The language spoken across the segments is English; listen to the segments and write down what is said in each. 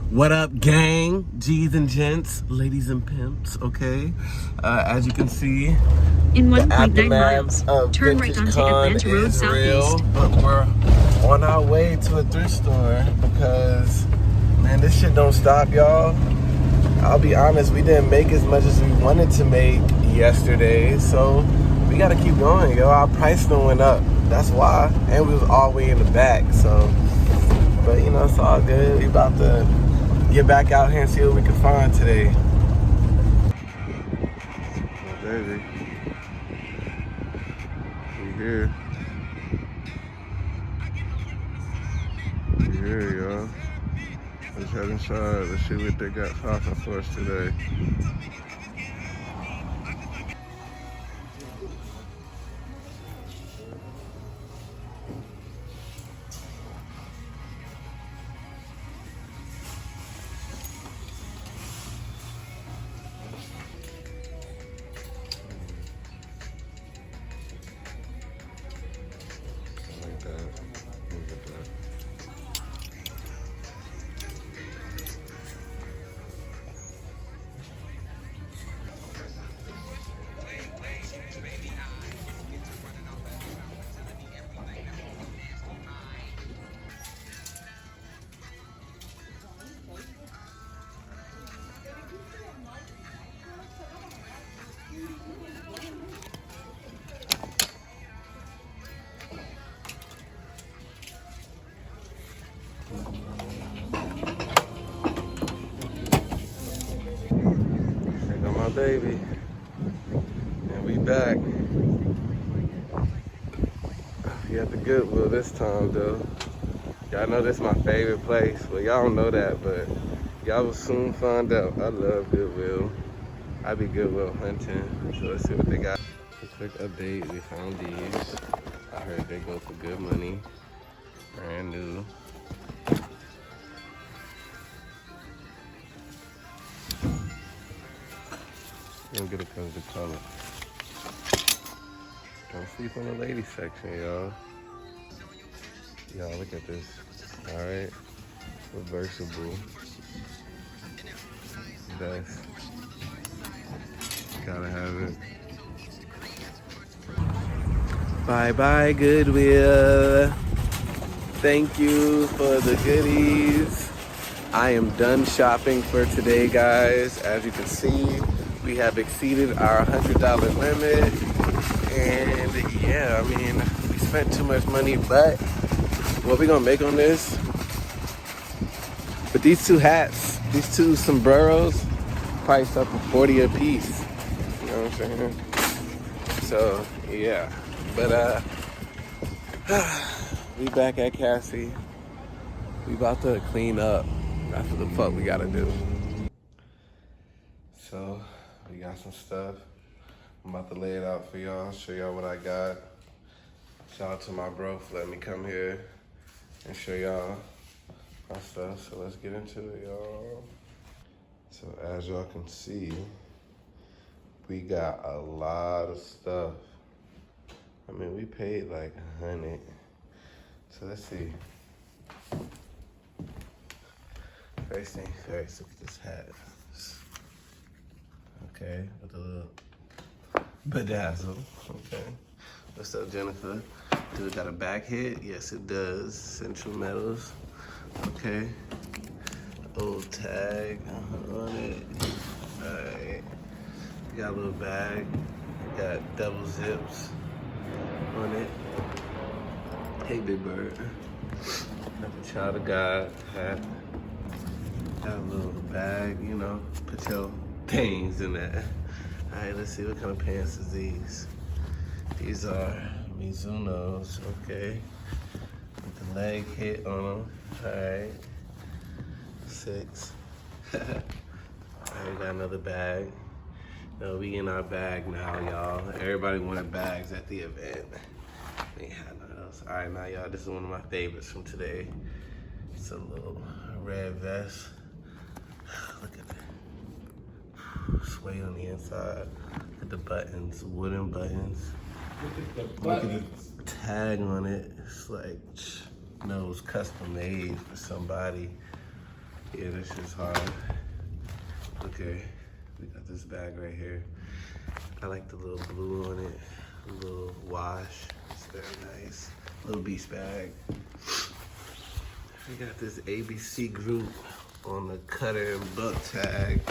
What up, gang? G's and gents, ladies and pimps, okay? As you can see, in 1.9 miles, turn right onto Atlanta Road Southeast. But we're on our way to a thrift store because, man, this shit don't stop, y'all. I'll be honest, we didn't make as much as we wanted to make yesterday, so we gotta keep going, yo. Our price done went up. That's why. And we was all the way in the back, so. But, you know, it's all good. We about to get back out here and see what we can find today. Oh, baby. We here. We here, y'all. Let's head inside. Let's see what they got popping for us today. There go my baby. And we back. We at the Goodwill this time, though. Y'all know this is my favorite place. Well, y'all don't know that, but y'all will soon find out. I love Goodwill. I be Goodwill hunting. So let's see what they got. A quick update. We found these. I heard they go for good money. Brand new. We're gonna get it because of the color. Don't sleep on the ladies section, y'all. Y'all, look at this. All right, reversible. Best. Gotta have it. Bye bye, Goodwill. Thank you for the goodies. I am done shopping for today, guys. As you can see, we have exceeded our $100 limit. And yeah, I mean, we spent too much money, but what we gonna make on this? But these two hats, these two sombreros, priced up for 40 a piece. You know what I'm saying? So yeah, but we back at KASSIE. We about to clean up. That's what the fuck we gotta do. So we got some stuff. I'm about to lay it out for y'all, show y'all what I got. Shout out to my bro for letting me come here and show y'all my stuff. So let's get into it, y'all. So as y'all can see, we got a lot of stuff. I mean, we paid like 100. So let's see. First thing first, look at this hat. Okay, with a little bedazzle. Okay. What's up, Jennifer? Do it got a back hit? Yes, it does. Central Metals. Okay. Old tag on it. Alright. Got a little bag. Got double zips on it. Hey, Big Bird. Got the Child of God hat. Got a little bag, you know, put your things in that. All right, let's see what kind of pants is these. These are Mizuno's, okay. With the leg hit on them. All right, 6. All right, got another bag. No, we in our bag now, y'all. Everybody wanted bags at the event. We ain't had none of those. All right, now y'all, this is one of my favorites from today. It's a little red vest. Look at that. Suede on the inside. Look at the buttons, wooden buttons. Look at the tag on it. It's like, no, it was custom made for somebody. Yeah, this shit's hard. Okay, we got this bag right here. I like the little blue on it, a little wash. It's very nice. Little beast bag. We got this ABC group on the cutter and book tag.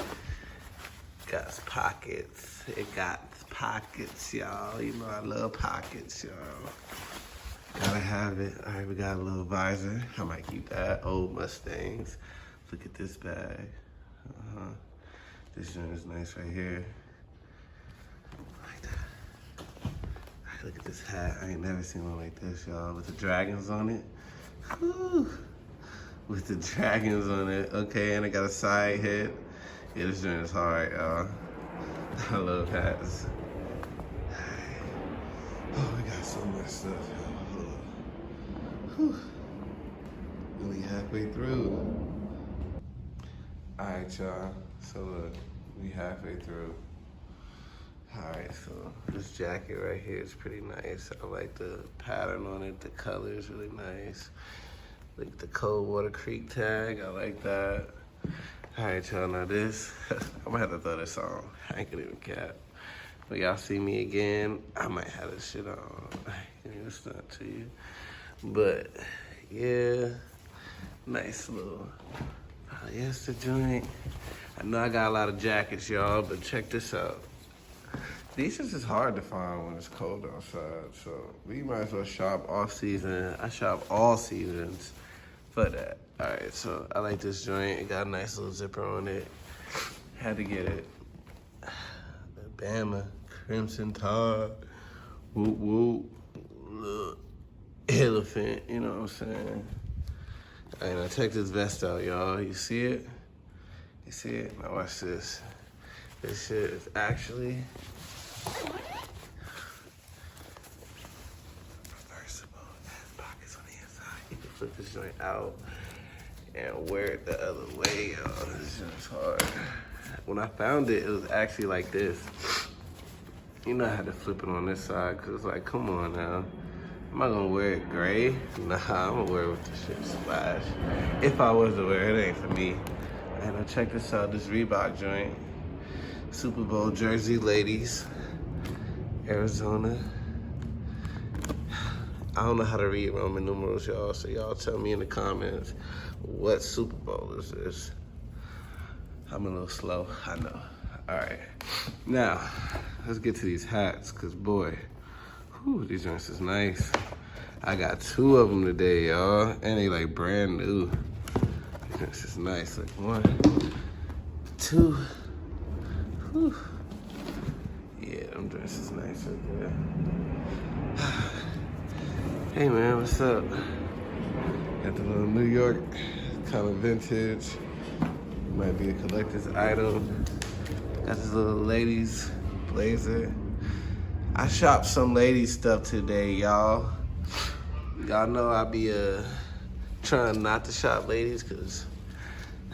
Got pockets. It got pockets, y'all. You know I love pockets, y'all. Gotta have it. All right, we got a little visor. I might keep that. Old Mustangs. Look at this bag. This joint is nice right here. Like that. All right, look at this hat. I ain't never seen one like this, y'all. With the dragons on it. Whew. With the dragons on it. Okay, and I got a side head. Yeah, this joint is hard, y'all. I love hats. Oh, we got so much stuff, y'all. Whew. Really halfway through. All right, y'all. So look, we halfway through. All right, so this jacket right here is pretty nice. I like the pattern on it. The color is really nice. Like the Coldwater Creek tag, I like that. All right, y'all, now this, I'm gonna have to throw this on. I ain't gonna even cap. But y'all see me again, I might have this shit on. I can't even stunt to you. But, yeah, nice little polyester joint. I know I got a lot of jackets, y'all, but check this out. These is hard to find when it's cold outside, so we might as well shop off season. I shop all seasons for that. All right, so I like this joint. It got a nice little zipper on it. Had to get it. The Bama Crimson Tide. Whoop whoop. Look. Elephant, you know what I'm saying? All right, now check this vest out, y'all. You see it? You see it? Now watch this. This shit is actually reversible. It has pockets on the inside. You can flip this joint out and wear it the other way, y'all. This joint is hard. When I found it, it was actually like this. You know I had to flip it on this side, because it's like, come on now. Am I gonna wear it gray? Nah, I'm gonna wear it with the shit splash. If I was to wear it, it ain't for me. And now check this out, this Reebok joint. Super Bowl jersey, ladies. Arizona. I don't know how to read Roman numerals, y'all, so y'all tell me in the comments what Super Bowl is this. I'm a little slow, I know. All right, now, let's get to these hats, because boy, whew, these joints is nice. I got 2 of them today, y'all, and they like brand new. These joints is nice, like 1, 2, whew. Yeah, them joints is nice right there. Hey man, what's up? Got the little New York, kind of vintage. Might be a collector's item. Got this little ladies blazer. I shopped some ladies stuff today, y'all. Y'all know I be trying not to shop ladies, cause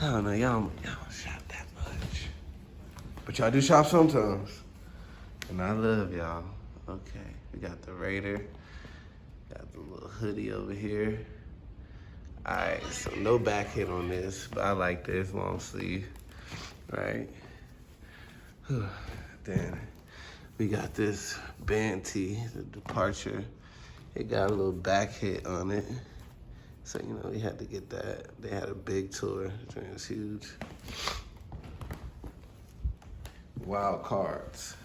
I don't know, y'all don't shop that much. But y'all do shop sometimes. And I love y'all. Okay, we got the Raider. Got the little hoodie over here. All right, so no back hit on this, but I like this long sleeve, right? Then we got this band tee, the Departure. It got a little back hit on it. So, you know, we had to get that. They had a big tour, it was huge. Wild cards.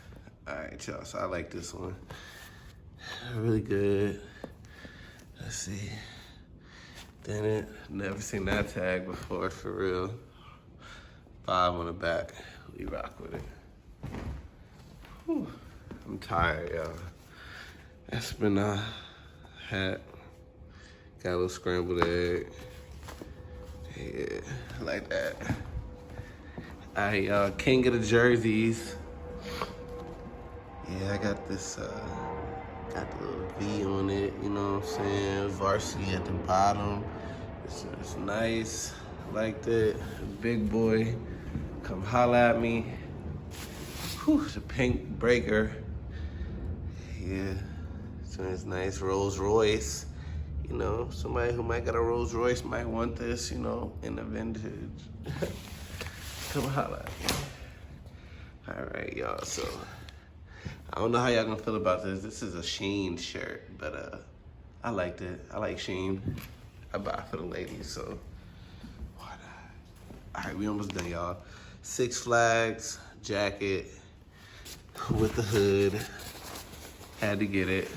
All right, y'all, so I like this one. Really good. Let's see. Then it, never seen that tag before, for real. 5 on the back, we rock with it. Whew. I'm tired, y'all. That's been a hat. Got a little scrambled egg. Yeah, I like that. All right, y'all, king of the jerseys. Yeah, I got this, got the little V on it, you know what I'm saying? Varsity at the bottom. It's nice. I like that. Big boy, come holla at me. Whew, the pink breaker. Yeah, so it's nice. Rolls Royce. You know, somebody who might got a Rolls Royce might want this, you know, in the vintage. Come holla at me. All right, y'all, so I don't know how y'all gonna feel about this. This is a Sheen shirt, but I liked it. I like Sheen. I buy for the ladies, so why not? All right, we almost done, y'all. Six Flags jacket with the hood. Had to get it.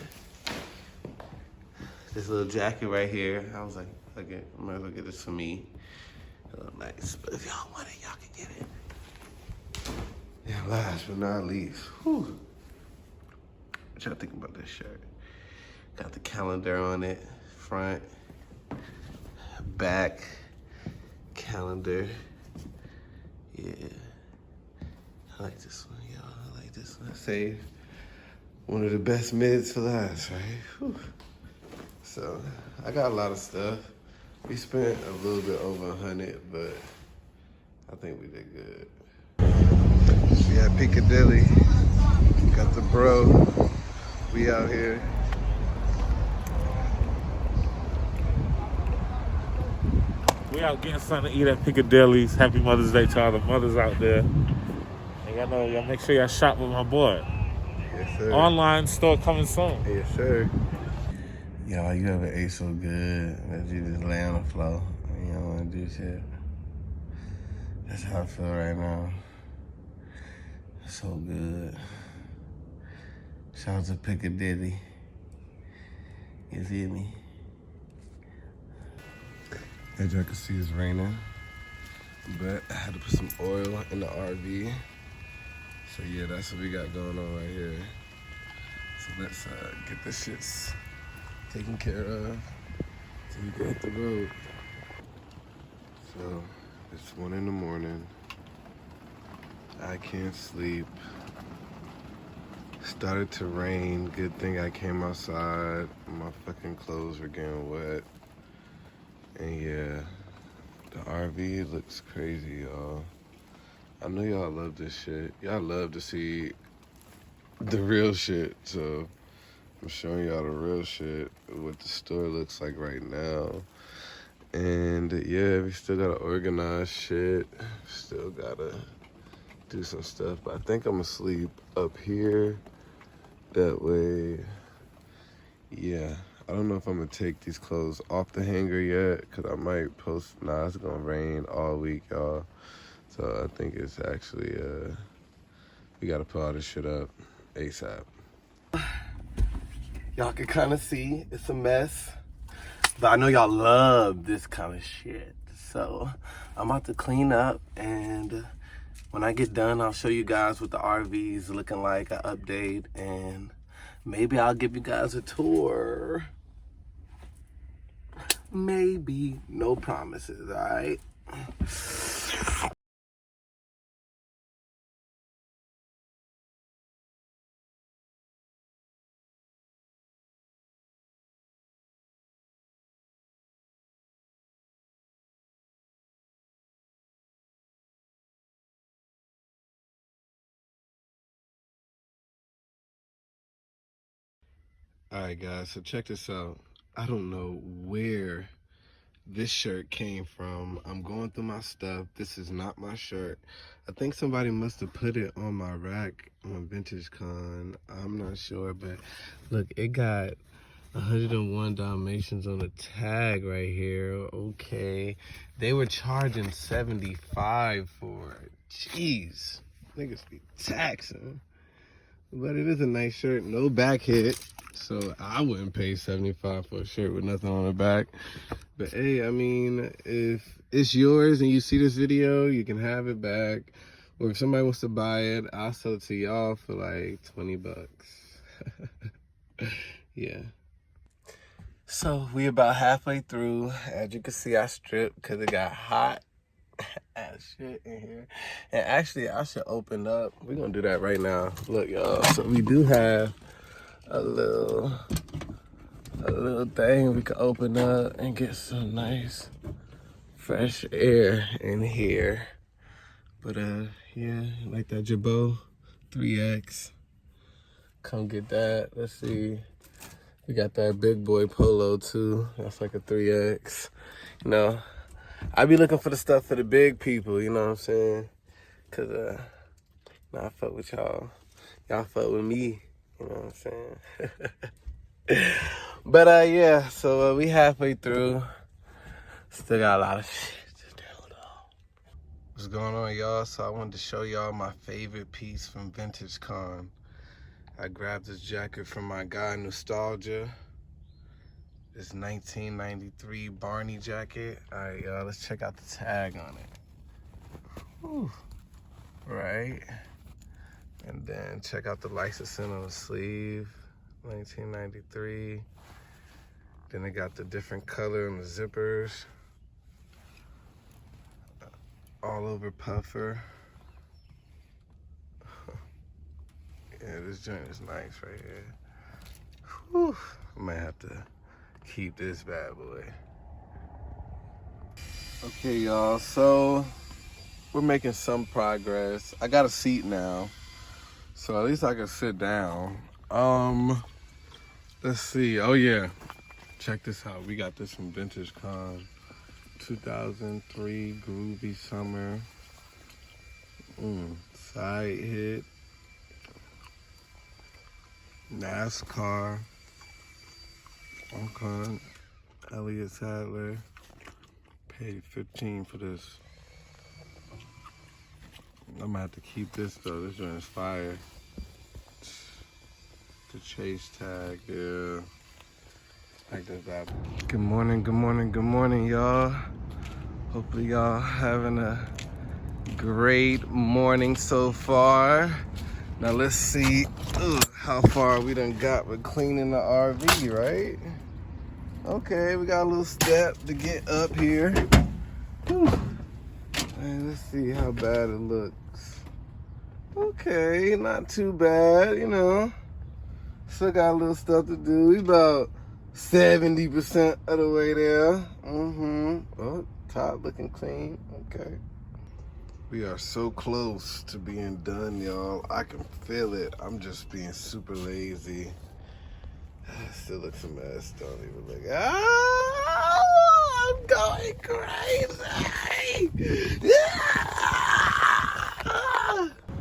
This little jacket right here. I was like, okay, I might as well get this for me. It look nice, but if y'all want it, y'all can get it. And last but not least, whew. What y'all think about this shirt? Got the calendar on it, front, back, calendar. Yeah, I like this one, y'all. I like this one. Save one of the best mids for last, right? Whew. So I got a lot of stuff. We spent a little bit over 100, but I think we did good. We at Piccadilly. Got the bro. We out here. We out getting something to eat at Piccadilly's. Happy Mother's Day to all the mothers out there. And y'all make sure y'all shop with my boy. Yes, sir. Online store coming soon. Yes, sir. Y'all, you ever ate so good that you just lay on the floor and you don't want to do shit? That's how I feel right now. So good. Shout out to Piccadilly. You feel me? As y'all can see, it's raining, but I had to put some oil in the RV. So yeah, that's what we got going on right here. So let's get this shit taken care of so we can hit the road. So it's 1 in the morning. I can't sleep. Started to rain. Good thing I came outside. My fucking clothes were getting wet. And yeah, the RV looks crazy, y'all. I know y'all love this shit. Y'all love to see the real shit. So I'm showing y'all the real shit, what the store looks like right now. And yeah, we still gotta organize shit. Still gotta do some stuff. But I think I'm gonna sleep up here. That way, yeah. I don't know if I'm gonna take these clothes off the hanger yet, cause I might post, nah, it's gonna rain all week, y'all. So I think it's actually, we gotta put all this shit up ASAP. Y'all can kind of see it's a mess, but I know y'all love this kind of shit. So I'm about to clean up, and when I get done, I'll show you guys what the RV's looking like, an update, and maybe I'll give you guys a tour. Maybe, no promises, all right? All right, guys, so check this out. I don't know where this shirt came from. I'm going through my stuff. This is not my shirt. I think somebody must have put it on my rack on Vintage Con. I'm not sure, but look, it got 101 Dalmatians on the tag right here. Okay. They were charging 75 for it. Jeez. Niggas be taxing. But it is a nice shirt. No back hit. So I wouldn't pay 75 for a shirt with nothing on the back. But hey, I mean, if it's yours and you see this video, you can have it back. Or if somebody wants to buy it, I'll sell it to y'all for like 20 bucks. Yeah. So we about halfway through. As you can see, I stripped because it got hot as shit in here. And actually, I should open up. We're gonna do that right now. Look, y'all. So we do have a little thing we can open up and get some nice fresh air in here. But yeah, like that Jabot 3X. Come get that. Let's see. We got that big boy polo too. That's like a 3X. You know, I be looking for the stuff for the big people, you know what I'm saying? Cause I fuck with y'all. Y'all fuck with me, you know what I'm saying? But yeah, so we halfway through. Still got a lot of shit to do though. What's going on, y'all? So I wanted to show y'all my favorite piece from Vintage Con. I grabbed this jacket from my guy Nostalgia. This 1993 Barney jacket. All right, y'all, let's check out the tag on it. Whew. Right. And then check out the licensing on the sleeve. 1993. Then they got the different color in the zippers. All over puffer. Yeah, this joint is nice right here. Whew. I might have to keep this bad boy. Okay, y'all, so we're making some progress. I got a seat now, so at least I can sit down. Let's see. Oh yeah, check this out. We got this from Vintage Con. 2003 Groovy Summer. Side hit. NASCAR. Okay. Elliott Sadler. Paid $15 for this. I'm gonna have to keep this though. This joint is fire. The chase tag, yeah. Like that. Good morning, good morning, good morning, y'all. Hopefully y'all having a great morning so far. Now let's see how far we done got with cleaning the RV, right? Okay, we got a little step to get up here. Whew. And let's see how bad it looks. Okay, not too bad, you know. Still got a little stuff to do. We about 70% of the way there. Oh, top looking clean. Okay. We are so close to being done, y'all. I can feel it. I'm just being super lazy. Still looks a mess. Don't even look. I'm going crazy.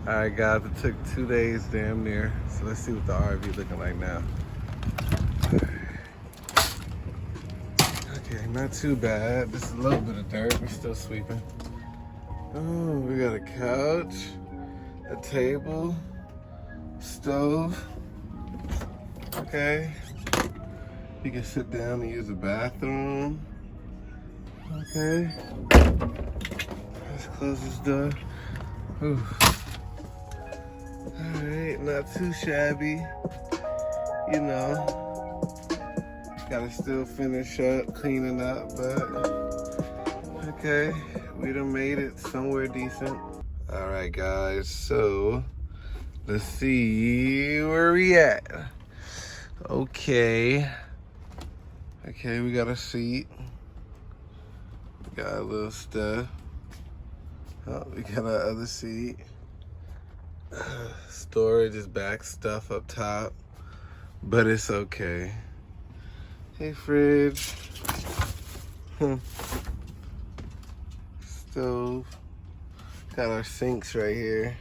All right, guys. It took 2 days, damn near. So let's see what the RV looking like now. Okay, not too bad. Just a little bit of dirt. We're still sweeping. Oh, we got a couch, a table, stove. Okay. You can sit down and use the bathroom. Okay. Let's close this door. Whew. All right, not too shabby. You know, gotta still finish up cleaning up, but okay. We done made it somewhere decent. All right, guys, so let's see where we at. Okay, we got a seat. We got a little stuff. Oh, we got our other seat. Storage is back, stuff up top, but it's okay. Hey, fridge. Stove. Got our sinks right here.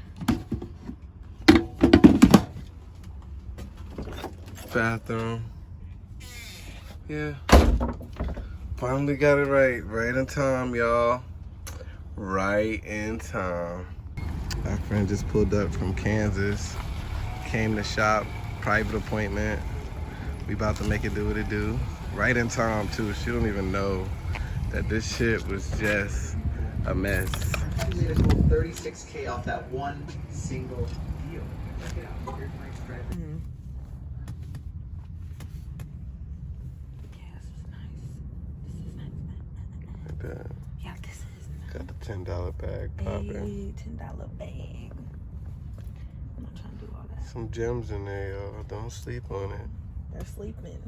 Bathroom. Yeah. Finally got it right. Right in time, y'all. Right in time. Our friend just pulled up from Kansas. Came to shop. Private appointment. We about to make it do what it do. Right in time, too. She don't even know that this shit was just a mess. We made a cool 36K off that one single deal. Check it out. Here's my spread. Yeah, this is nice. This is nice. Like that. Yeah, this is nice. Got the $10 bag popping. $10 bag. I'm not trying to do all that. Some gems in there, y'all. Don't sleep on it. They're sleeping.